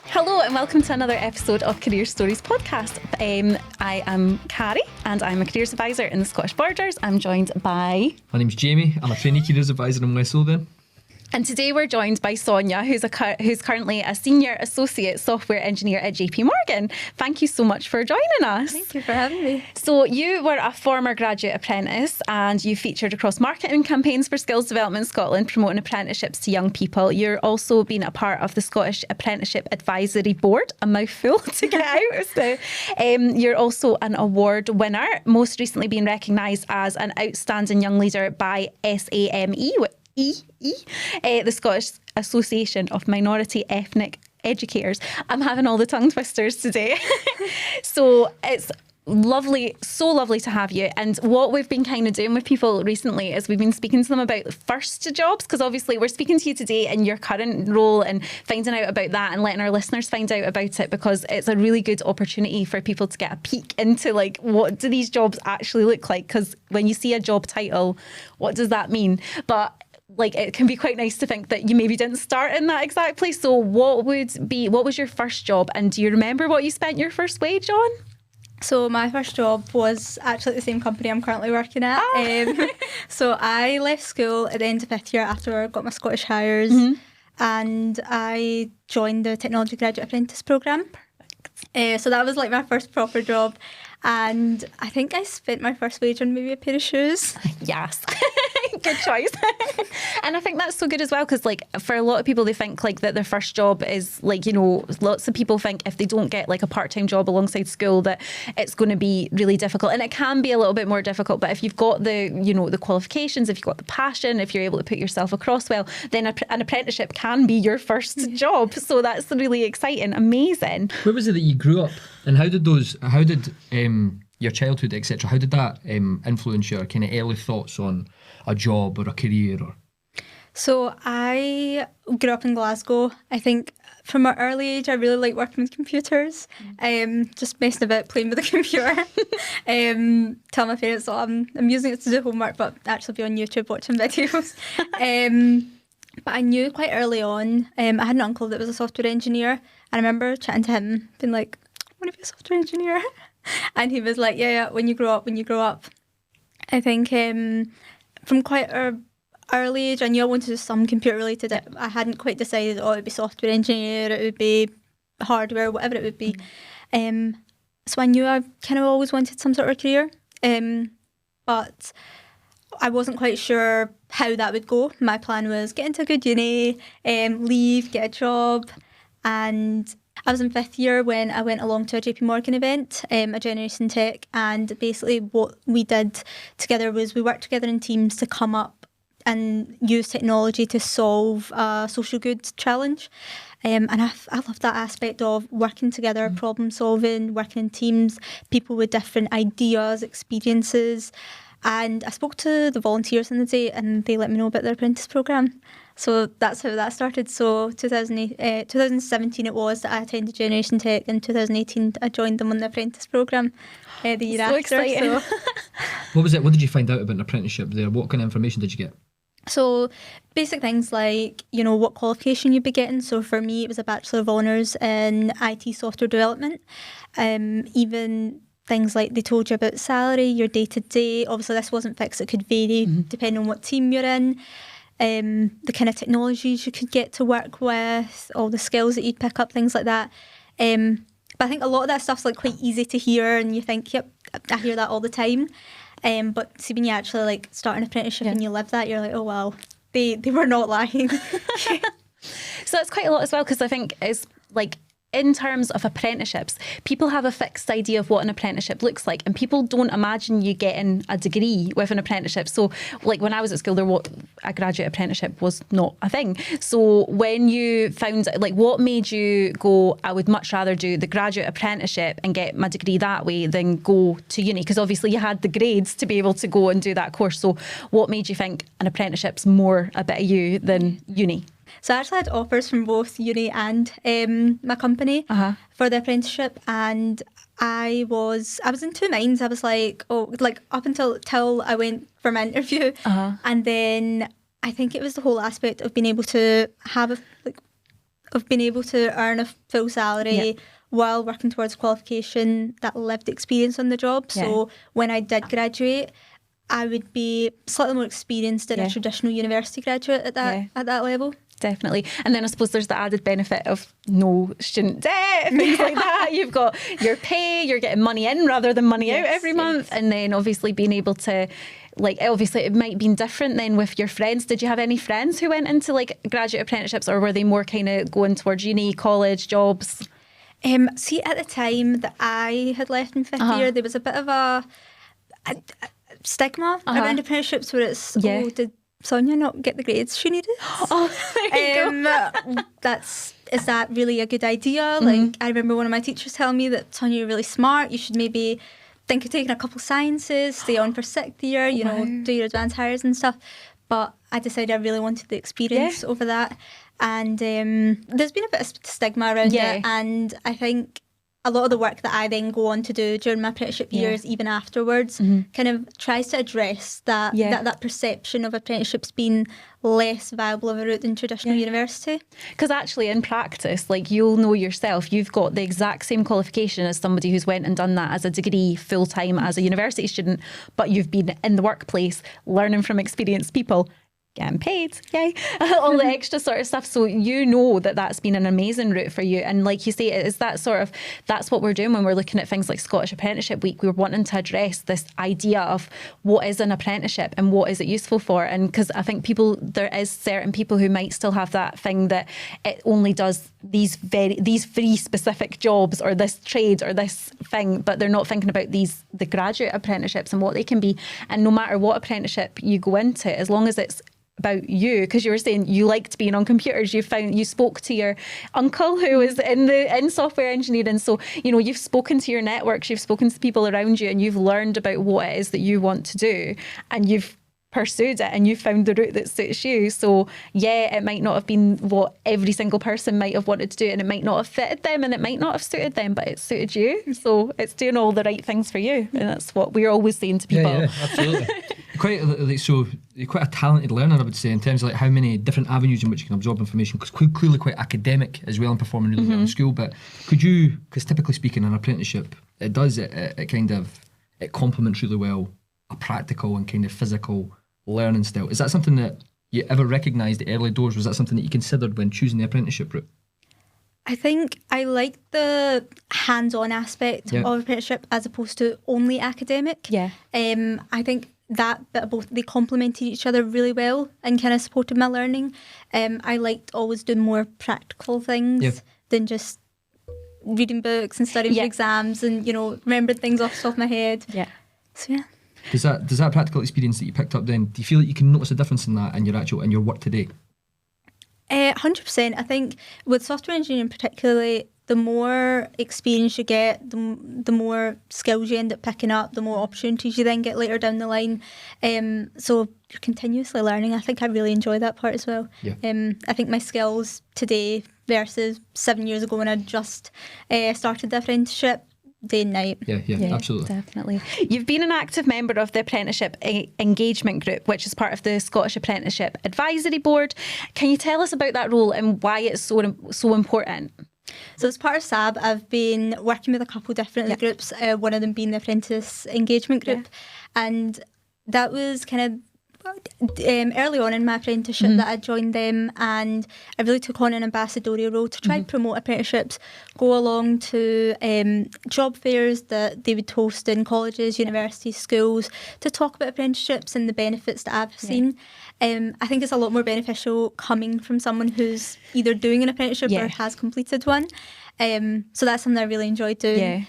Hello and welcome to another episode of Career Stories podcast. I am Carrie and I'm a careers advisor in the Scottish Borders. I'm joined by... My name's Jamie. I'm a trainee careers advisor in West Lothian. And today we're joined by Sonja, who's currently a senior associate software engineer at JP Morgan. Thank you so much for joining us. Thank you for having me. So you were a former graduate apprentice and you featured across marketing campaigns for Skills Development Scotland, promoting apprenticeships to young people. You're also been a part of the Scottish Apprenticeship Advisory Board, a mouthful to get out. So, you're also an award winner, most recently being recognised as an outstanding young leader by SAME, the Scottish Association of Minority Ethnic Educators. I'm having all the tongue twisters today. So it's lovely, so lovely to have you. And what we've been kind of doing with people recently is we've been speaking to them about first jobs, because obviously we're speaking to you today in your current role and finding out about that and letting our listeners find out about it, because it's a really good opportunity for people to get a peek into like, what do these jobs actually look like? Because when you see a job title, what does that mean? But like, it can be quite nice to think that you maybe didn't start in that exact place. So what was your first job? And do you remember what you spent your first wage on? So my first job was actually at the same company I'm currently working at. So I left school at the end of fifth year after I got my Scottish Hires, and I joined the Technology Graduate Apprentice programme. So that was like my first proper job. And I think I spent my first wage on maybe a pair of shoes. Yes. Good choice. And I think that's so good as well, because like for a lot of people, they think like that their first job is like, you know, lots of people think if they don't get like a part-time job alongside school that it's going to be really difficult, and it can be a little bit more difficult. But if you've got the, you know, the qualifications, if you've got the passion, if you're able to put yourself across well, then an apprenticeship can be your first job. So that's really exciting. Amazing. Where was it that you grew up, and how did your childhood, etc., how did that influence your kind of early thoughts on a job or a career? So I grew up in Glasgow. I think from an early age I really liked working with computers, just messing about, playing with the computer. Tell my parents, oh, I'm using it to do homework, but actually be on YouTube watching videos. But I knew quite early on, I had an uncle that was a software engineer, and I remember chatting to him, being like, I want to be a software engineer. And he was like, yeah, when you grow up. I think from quite an early age, I knew I wanted to do some computer related. I hadn't quite decided, it would be software engineer, it would be hardware, whatever it would be. So I knew I kind of always wanted some sort of career, but I wasn't quite sure how that would go. My plan was get into a good uni, leave, get a job. And I was in fifth year when I went along to a JP Morgan event, a Generation Tech, and basically what we did together was we worked together in teams to come up and use technology to solve a social good challenge. And I love that aspect of working together, problem solving, working in teams, people with different ideas, experiences. And I spoke to the volunteers on the day and they let me know about their apprentice programme. So that's how that started. So 2017 it was that I attended Generation Tech. In 2018 I joined them on the apprentice programme the year so after. Exciting. So What was it? What did you find out about an apprenticeship there? What kind of information did you get? So basic things like, you know, what qualification you'd be getting. So for me, it was a Bachelor of Honours in IT software development. Even things like they told you about salary, your day-to-day. Obviously, this wasn't fixed. It could vary depending on what team you're in. The kind of technologies you could get to work with, all the skills that you'd pick up, things like that. But I think a lot of that stuff's like quite easy to hear and you think, yep, I hear that all the time. But see, when you actually like start an apprenticeship and you live that, you're like, oh wow, they were not lying. So that's quite a lot as well, because I think it's like, in terms of apprenticeships, people have a fixed idea of what an apprenticeship looks like, and people don't imagine you getting a degree with an apprenticeship. So like when I was at school, a graduate apprenticeship was not a thing. So when you found, like, what made you go, I would much rather do the graduate apprenticeship and get my degree that way than go to uni? Because obviously you had the grades to be able to go and do that course. So what made you think an apprenticeship's more a bit of you than uni? So I actually had offers from both uni and my company for the apprenticeship, and I was in two minds. I was like, up until I went for my interview, and then I think it was the whole aspect of being able to of being able to earn a full salary while working towards qualification, that lived experience on the job. So when I did graduate, I would be slightly more experienced than a traditional university graduate at that level. Definitely. And then I suppose there's the added benefit of no student debt, things like that. You've got your pay, you're getting money in rather than money out every month. And then obviously being able to, like, obviously it might be different then with your friends. Did you have any friends who went into like graduate apprenticeships, or were they more kind of going towards uni, college, jobs? See, at the time that I had left in fifth year, there was a bit of a stigma around apprenticeships where it's, oh, did Sonja not get the grades she needed? Oh, there you go. Is that really a good idea? Like, I remember one of my teachers telling me that, Sonja, you're really smart, you should maybe think of taking a couple sciences, stay on for sixth year, you know, do your advanced hires and stuff. But I decided I really wanted the experience over that. And there's been a bit of stigma around it. And I think a lot of the work that I then go on to do during my apprenticeship years, even afterwards, kind of tries to address that perception of apprenticeships being less viable of a route than traditional university. Because actually in practice, like, you'll know yourself, you've got the exact same qualification as somebody who's went and done that as a degree full-time as a university student, but you've been in the workplace learning from experienced people, getting paid, yay, all the extra sort of stuff. So you know that that's been an amazing route for you. And like you say, it is that sort of, that's what we're doing when we're looking at things like Scottish Apprenticeship Week. We're wanting to address this idea of what is an apprenticeship and what is it useful for. And because I think there is certain people who might still have that thing that it only does these three specific jobs or this trade or this thing, but they're not thinking about the graduate apprenticeships and what they can be. And no matter what apprenticeship you go into, as long as it's about you, because you were saying you liked being on computers, you spoke to your uncle who was in software engineering, so you know, you've spoken to your networks, you've spoken to people around you, and you've learned about what it is that you want to do, and you've pursued it and you found the route that suits you. So yeah, it might not have been what every single person might have wanted to do, and it might not have fitted them, and it might not have suited them, but it suited you, so it's doing all the right things for you. And that's what we're always saying to people. Yeah, absolutely. You're quite a talented learner, I would say, in terms of like how many different avenues in which you can absorb information, because clearly quite academic as well and performing really well in school. But could you, because typically speaking, an apprenticeship, it complements really well a practical and kind of physical learning style. Is that something that you ever recognised at early doors? Was that something that you considered when choosing the apprenticeship route? I think I like the hands-on aspect of apprenticeship as opposed to only academic. I think that bit of both, they complemented each other really well and kind of supported my learning. I liked always doing more practical things than just reading books and studying for exams and, you know, remembering things off the top of my head. So yeah. Does that practical experience that you picked up then, do you feel that you can notice a difference in that in your work today? 100%. I think with software engineering particularly, the more experience you get, the more skills you end up picking up, the more opportunities you then get later down the line. So you're continuously learning. I think I really enjoy that part as well. I think my skills today versus 7 years ago when I just started the apprenticeship, day and night. Yeah, absolutely. Definitely. You've been an active member of the Apprenticeship Engagement Group, which is part of the Scottish Apprenticeship Advisory Board. Can you tell us about that role and why it's so important? So as part of SAB, I've been working with a couple different groups, one of them being the Apprentice Engagement Group. And that was kind of early on in my apprenticeship that I joined them, and I really took on an ambassadorial role to try and promote apprenticeships, go along to job fairs that they would host in colleges, universities, schools, to talk about apprenticeships and the benefits that I've seen. I think it's a lot more beneficial coming from someone who's either doing an apprenticeship or has completed one. So that's something I really enjoyed doing.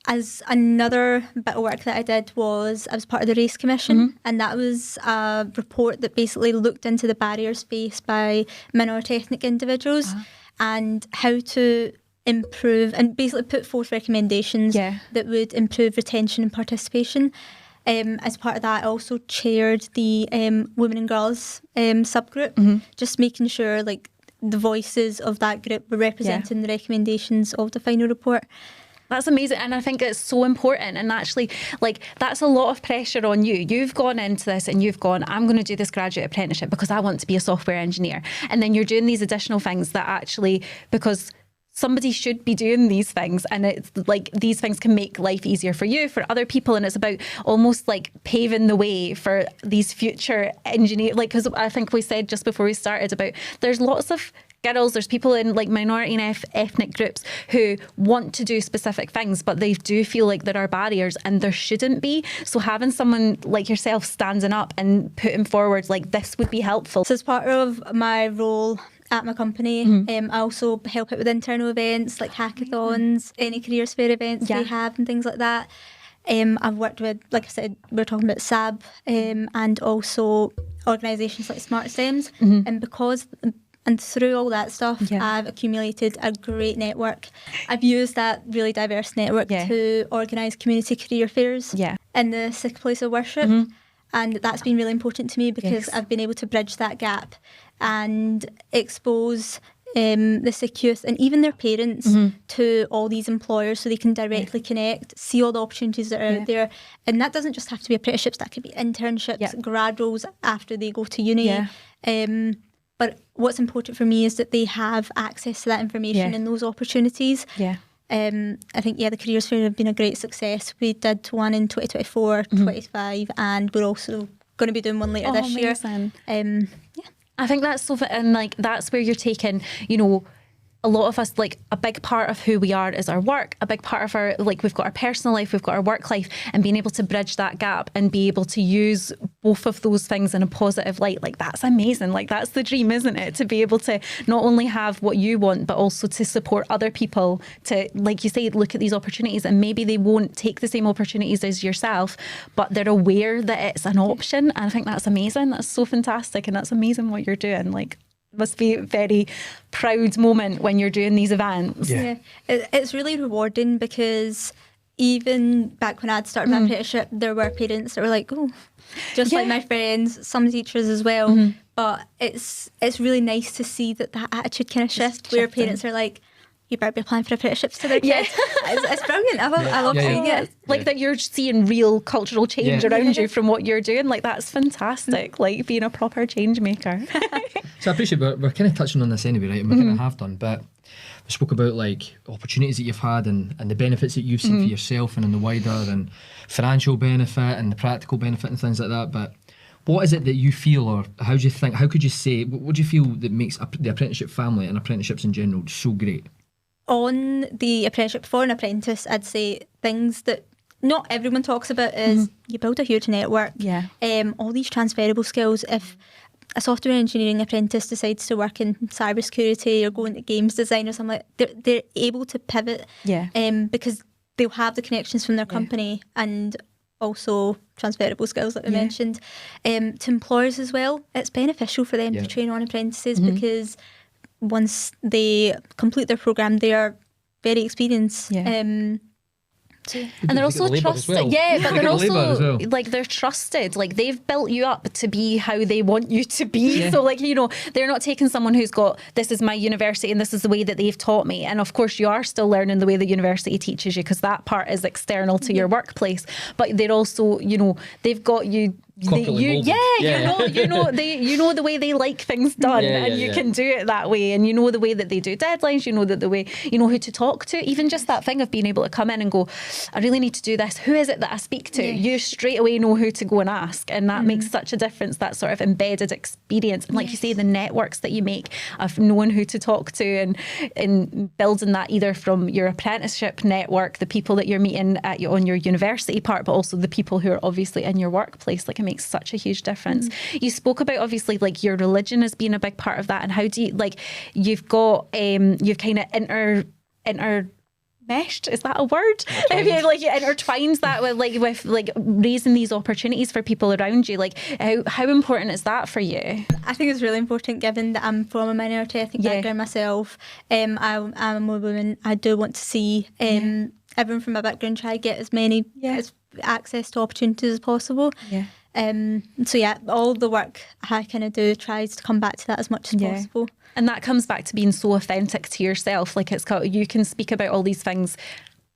As another bit of work that I did was I was part of the Race Commission, and that was a report that basically looked into the barriers faced by minority ethnic individuals and how to improve and basically put forth recommendations that would improve retention and participation. As part of that, I also chaired the Women and Girls subgroup, just making sure like the voices of that group were representing the recommendations of the final report. That's amazing. And I think it's so important. And actually, like, that's a lot of pressure on you. You've gone into this and you've gone, I'm going to do this graduate apprenticeship because I want to be a software engineer. And then you're doing these additional things that actually, because somebody should be doing these things, and it's like these things can make life easier for you, for other people, and it's about almost like paving the way for these future engineers. Like, because I think we said just before we started about there's lots of girls, there's people in like minority and ethnic groups who want to do specific things, but they do feel like there are barriers, and there shouldn't be. So having someone like yourself standing up and putting forward like this would be helpful. So as part of my role at my company, I also help out with internal events like hackathons, any careers fair events they have and things like that. I've worked with, like I said, we're talking about SAB, and also organisations like Smart STEMs, and because and through all that stuff, I've accumulated a great network. I've used that really diverse network to organise community career fairs in the sick place of worship. And that's been really important to me because I've been able to bridge that gap and expose the sick youth and even their parents to all these employers so they can directly connect, see all the opportunities that are out there. And that doesn't just have to be apprenticeships, that could be internships, grad roles after they go to uni. But what's important for me is that they have access to that information and those opportunities. I think, the careers fair have been a great success. We did one in 2024, 25, and we're also going to be doing one later this year. I think that's so, and like that's where you're taking, you know, a lot of us, like a big part of who we are is our work. A big part of our, like, we've got our personal life, we've got our work life, and being able to bridge that gap and be able to use both of those things in a positive light, like that's amazing. Like that's the dream, isn't it? To be able to not only have what you want, but also to support other people to, like you say, look at these opportunities, and maybe they won't take the same opportunities as yourself, but they're aware that it's an option. And I think that's amazing. That's so fantastic. And that's amazing what you're doing. Like, must be a very proud moment when you're doing these events. It's really rewarding because even back when I'd started my apprenticeship, there were parents that were like, oh, just like my friends, some teachers as well. But it's really nice to see that attitude kind of shift where parents are like, you better be applying for apprenticeships to their kids. It's brilliant. I love seeing it. Like that you're seeing real cultural change around you from what you're doing. Like that's fantastic. Like being a proper change maker. So I appreciate we're kind of touching on this anyway, right? And we kind of have done, but we spoke about like opportunities that you've had and the benefits that you've seen for yourself and in the wider, and financial benefit and the practical benefit and things like that. But what is it that you feel, or how do you think, how could you say, what do you feel that makes the apprenticeship family and apprenticeships in general so great? On the apprenticeship for an apprentice, I'd say things that not everyone talks about is you build a huge network. All these transferable skills. If a software engineering apprentice decides to work in cybersecurity or go into games design or something, they're able to pivot because they'll have the connections from their company and also transferable skills that we mentioned. To employers as well, it's beneficial for them to train on apprentices because once they complete their programme, they are very experienced. And they're also trusted. Well. But they're also like they're trusted. Like they've built you up to be how they want you to be. So like, you know, they're not taking someone who's got, this is my university and this is the way that they've taught me. And of course you are still learning the way the university teaches you, because that part is external to your workplace. But they're also, you know, they've got you. You know the way they like things done, and you can do it that way, and you know the way that they do deadlines, you know that the way, you know who to talk to. Even just that thing of being able to come in and go, I really need to do this, who is it that I speak to? You straight away know who to go and ask, and that makes such a difference, that sort of embedded experience. And like you say, the networks that you make of knowing who to talk to, and building that either from your apprenticeship network, the people that you're meeting on your university part, but also the people who are obviously in your workplace. Like, it makes such a huge difference. You spoke about obviously like your religion as being a big part of that, and how do you, like, you've got you've kind of intermeshed, is that a word? Like you intertwined that with raising these opportunities for people around you. Like how important is that for you? I think it's really important, given that I'm from a minority ethnic background myself. I'm a woman. I do want to see everyone from my background try to get as many access to opportunities as possible. All the work I kind of do tries to come back to that as much as possible. And that comes back to being so authentic to yourself. Like, it's got, you can speak about all these things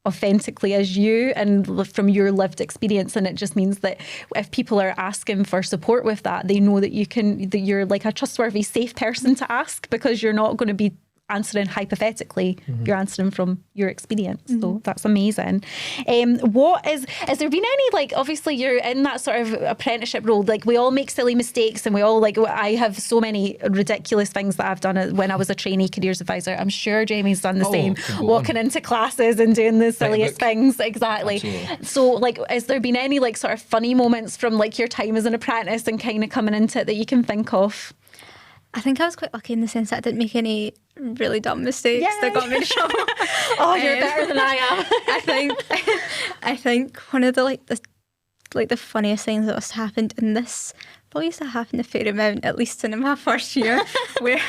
authentically as you and from your lived experience, and it just means that if people are asking for support with that, they know that you're like a trustworthy, safe person to ask, because you're not going to be answering hypothetically, you're answering from your experience. So that's amazing. Has there been any, like, obviously you're in that sort of apprenticeship role, like we all make silly mistakes, and we all, like, I have so many ridiculous things that I've done when I was a trainee careers advisor. I'm sure Jamie's done the same, walking into classes and doing the silliest things. Exactly. Absolutely. So, like, has there been any, like, sort of funny moments from, like, your time as an apprentice and kind of coming into it that you can think of? I think I was quite lucky in the sense that I didn't make any really dumb mistakes that got me in trouble. Oh, you're better than I am. I think one of the funniest things that has happened, and this probably used to happen a fair amount, at least in my first year, where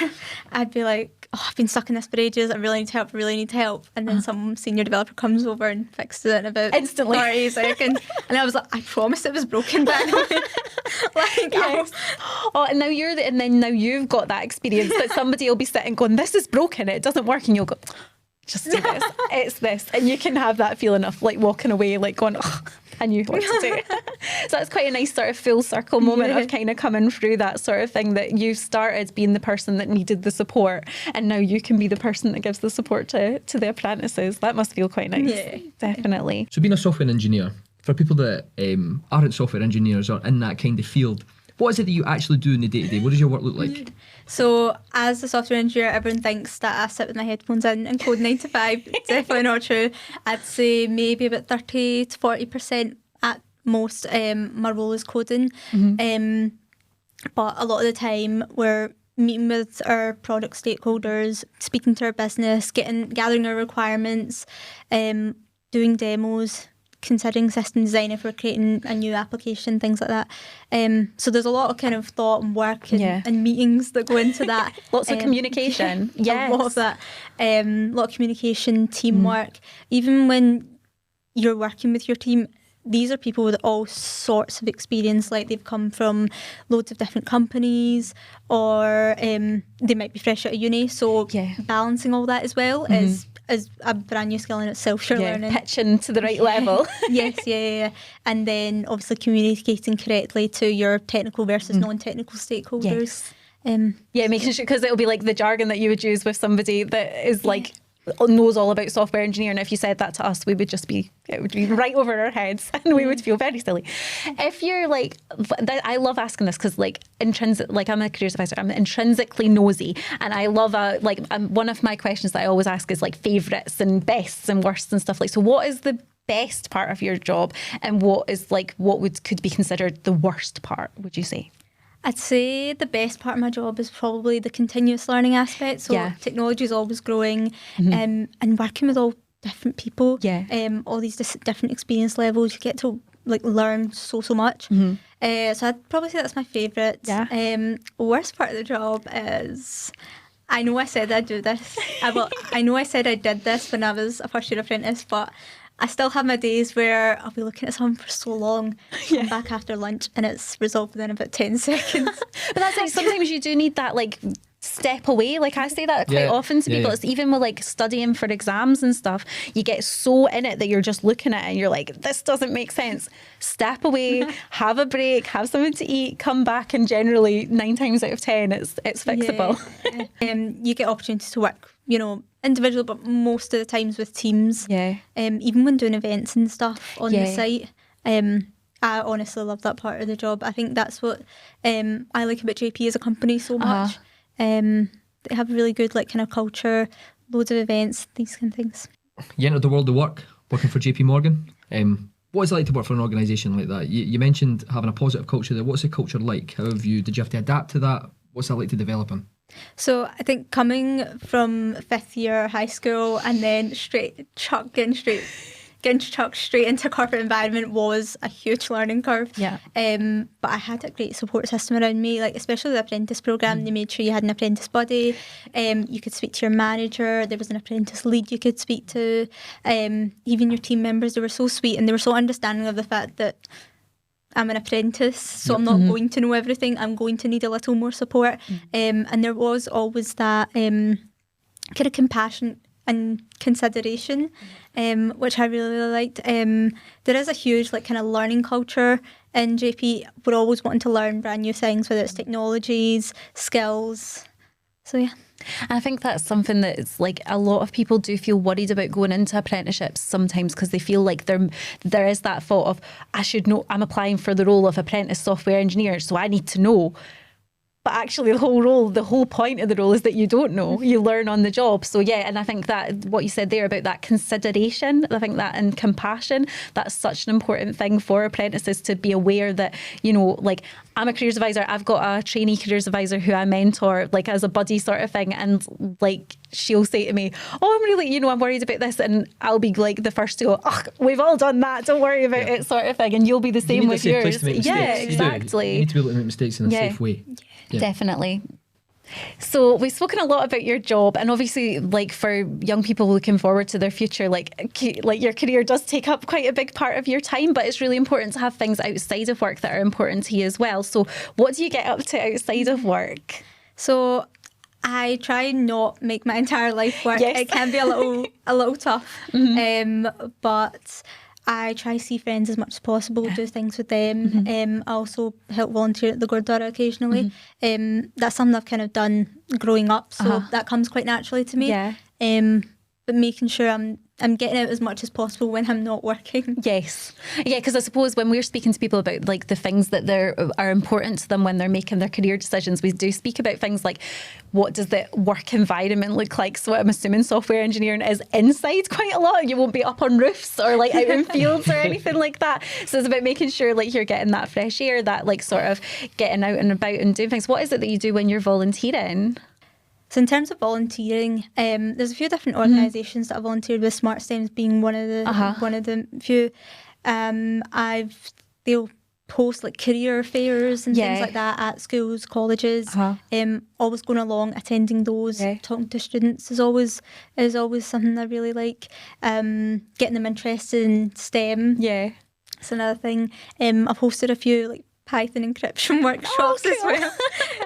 I'd be like, oh, I've been stuck in this for ages, I really need help. And then some senior developer comes over and fixes it in about instantly 30 seconds. And I was like, I promised it was broken, by the way. Like, yes. And now now you've got that experience that somebody will be sitting going, this is broken, it doesn't work, and you'll go, just do this, it's this, and you can have that feeling of, like, walking away, like, going, oh, I knew what to do. So that's quite a nice sort of full circle moment of kind of coming through that sort of thing, that you started being the person that needed the support, and now you can be the person that gives the support to the apprentices. That must feel quite nice. Yeah, definitely. So being a software engineer, for people that aren't software engineers or in that kind of field, what is it that you actually do in the day-to-day? What does your work look like? So as a software engineer, everyone thinks that I sit with my headphones in and code 9 to 5. Definitely not true. I'd say maybe about 30 to 40% at most my role is coding. But a lot of the time we're meeting with our product stakeholders, speaking to our business, gathering our requirements, doing demos, considering system design if we're creating a new application, things like that. So there's a lot of kind of thought and work and meetings that go into that. Lots of communication. Yes. A lot of that. A lot of communication, teamwork. Even when you're working with your team, these are people with all sorts of experience, like they've come from loads of different companies, or they might be fresh out of uni. So balancing all that as well is a brand new skill in itself, sure. Learning. Pitching to the right level. Yes. And then obviously communicating correctly to your technical versus non-technical stakeholders. Making sure, because it'll be like the jargon that you would use with somebody that is like knows all about software engineering. If you said that to us, it would be right over our heads, and we would feel very silly. If you're like, I love asking this because, like, I'm a careers advisor, I'm intrinsically nosy, and I love one of my questions that I always ask is like favourites and bests and worsts and stuff like. So what is the best part of your job, and what could be considered the worst part, would you say? I'd say the best part of my job is probably the continuous learning aspect. So technology is always growing, and working with all different people, all these different experience levels, you get to like learn so much. So I'd probably say that's my favourite. Worst part of the job is, I know I said I'd do this. I know I said I did this when I was a first year apprentice, but I still have my days where I'll be looking at something for so long, come back after lunch, and it's resolved within about 10 seconds. But that's like, sometimes you do need that, like, step away. Like, I say that quite often to people. It's even with like studying for exams and stuff, you get so in it that you're just looking at it and you're like, this doesn't make sense. Step away, have a break, have something to eat, come back, and generally 9 times out of 10 it's fixable. You get opportunities to work, individual, but most of the times with teams. Even when doing events and stuff on the site. I honestly love that part of the job. I think that's what I like about JP as a company so much. They have a really good kind of culture, loads of events, these kind of things. You entered the world of work working for JP Morgan. What is it like to work for an organisation like that? You mentioned having a positive culture there. What's the culture like? Did you have to adapt to that? What's that like to develop in? So I think coming from 5th year high school and then getting chucked straight into a corporate environment was a huge learning curve. But I had a great support system around me, especially the apprentice programme. They made sure you had an apprentice buddy. You could speak to your manager. There was an apprentice lead you could speak to. Even your team members, they were so sweet, and they were so understanding of the fact that I'm an apprentice, so I'm not going to know everything. I'm going to need a little more support. And there was always that kind of compassion and consideration, which I really, really liked. There is a huge like kind of learning culture in JP. We're always wanting to learn brand new things, whether it's technologies, skills. So yeah. I think that's something that it's like a lot of people do feel worried about going into apprenticeships sometimes, because they feel like there is that thought of, I should know, I'm applying for the role of apprentice software engineer, so I need to know. But actually the whole point of the role is that you don't know. You learn on the job. So yeah, and I think that what you said there about that consideration, I think that, and compassion, that's such an important thing for apprentices, to be aware that, you know, like, I'm a careers advisor. I've got a trainee careers advisor who I mentor, like as a buddy sort of thing. And like, she'll say to me, oh, I'm really, you know, I'm worried about this. And I'll be like the first to go, oh, we've all done that. Don't worry about it, sort of thing. And you'll be the same with yours. Yeah, exactly. You need to be able to make mistakes in a safe way. Yeah. Definitely. So we've spoken a lot about your job, and obviously, like, for young people looking forward to their future, like your career does take up quite a big part of your time, but it's really important to have things outside of work that are important to you as well. So what do you get up to outside of work? So I try not make my entire life work. Yes. It can be a little tough, but I try to see friends as much as possible, do things with them. I also help volunteer at the Gurdwara occasionally. That's something I've kind of done growing up, so that comes quite naturally to me. Yeah. But making sure I'm getting out as much as possible when I'm not working. Yes. Yeah, because I suppose when we're speaking to people about like the things that are important to them when they're making their career decisions, we do speak about things like, what does the work environment look like? So I'm assuming software engineering is inside quite a lot. You won't be up on roofs or like out in fields or anything like that. So it's about making sure like you're getting that fresh air, that like sort of getting out and about and doing things. What is it that you do when you're volunteering? So in terms of volunteering, there's a few different organisations that I volunteered with, Smart STEMs being one of the few. They'll post like career fairs and things like that at schools, colleges. Always going along, attending those, talking to students is always something I really like. Getting them interested in STEM. Yeah, it's another thing. I've hosted a few like Python encryption workshops as well.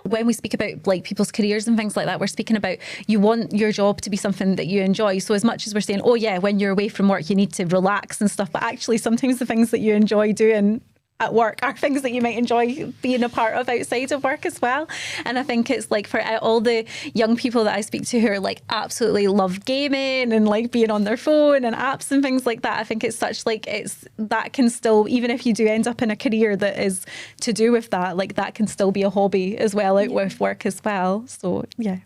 When we speak about like people's careers and things like that, we're speaking about you want your job to be something that you enjoy. So as much as we're saying, oh yeah, when you're away from work you need to relax and stuff, but actually sometimes the things that you enjoy doing at work are things that you might enjoy being a part of outside of work as well. And I think it's like for all the young people that I speak to who are like absolutely love gaming and like being on their phone and apps and things like that, I think it's such like that can still, even if you do end up in a career that is to do with that, like that can still be a hobby as well out with work as well. So yeah,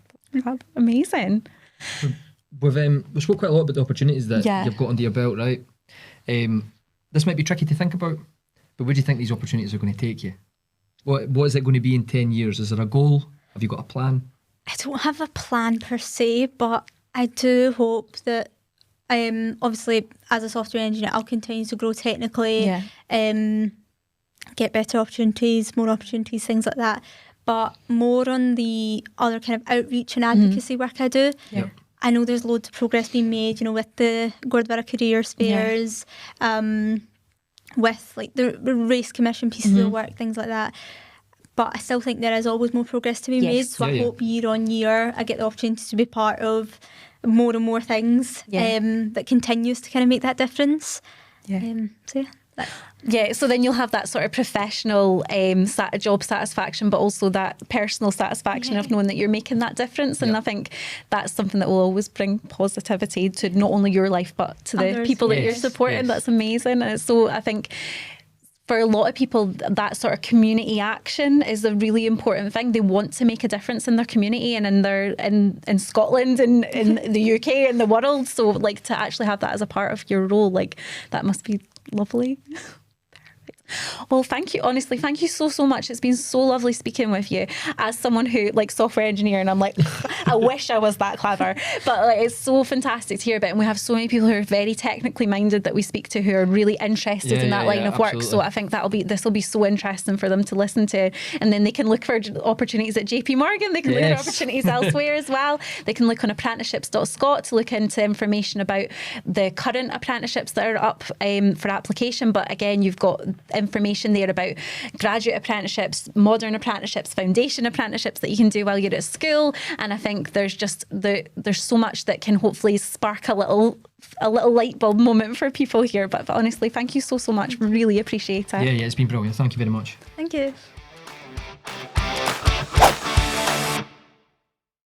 amazing. We spoke quite a lot about the opportunities that you've got under your belt, right? This might be tricky to think about, but where do you think these opportunities are going to take you? What is it going to be in 10 years? Is there a goal? Have you got a plan? I don't have a plan per se, but I do hope that obviously as a software engineer I'll continue to grow technically, get better opportunities, more opportunities, things like that. But more on the other kind of outreach and advocacy work I do. Yeah. I know there's loads of progress being made, you know, with the Gurdwara careers fairs, with like the race commission pieces of work, things like that. But I still think there is always more progress to be made. So I hope year on year I get the opportunity to be part of more and more things that continues to kind of make that difference. So then you'll have that sort of professional job satisfaction, but also that personal satisfaction of knowing that you're making that difference. And I think that's something that will always bring positivity to not only your life, but to the people that you're supporting. That's amazing. And so I think for a lot of people, that sort of community action is a really important thing. They want to make a difference in their community and in Scotland and in the UK and the world. So like to actually have that as a part of your role, like that must be lovely. Well, thank you. Honestly, thank you so much. It's been so lovely speaking with you as someone who like software engineer, and I'm like, I wish I was that clever. But like, it's so fantastic to hear about it. And we have so many people who are very technically minded that we speak to who are really interested in that line of work. So I think this will be so interesting for them to listen to. And then they can look for opportunities at JP Morgan. They can look for opportunities elsewhere as well. They can look on apprenticeships.scot to look into information about the current apprenticeships that are up for application. But again, you've got information there about graduate apprenticeships, modern apprenticeships, foundation apprenticeships that you can do while you're at school. And I think there's just there's so much that can hopefully spark a little light bulb moment for people here. But honestly, thank you so much. Really appreciate it. Yeah, it's been brilliant. Thank you very much. Thank you.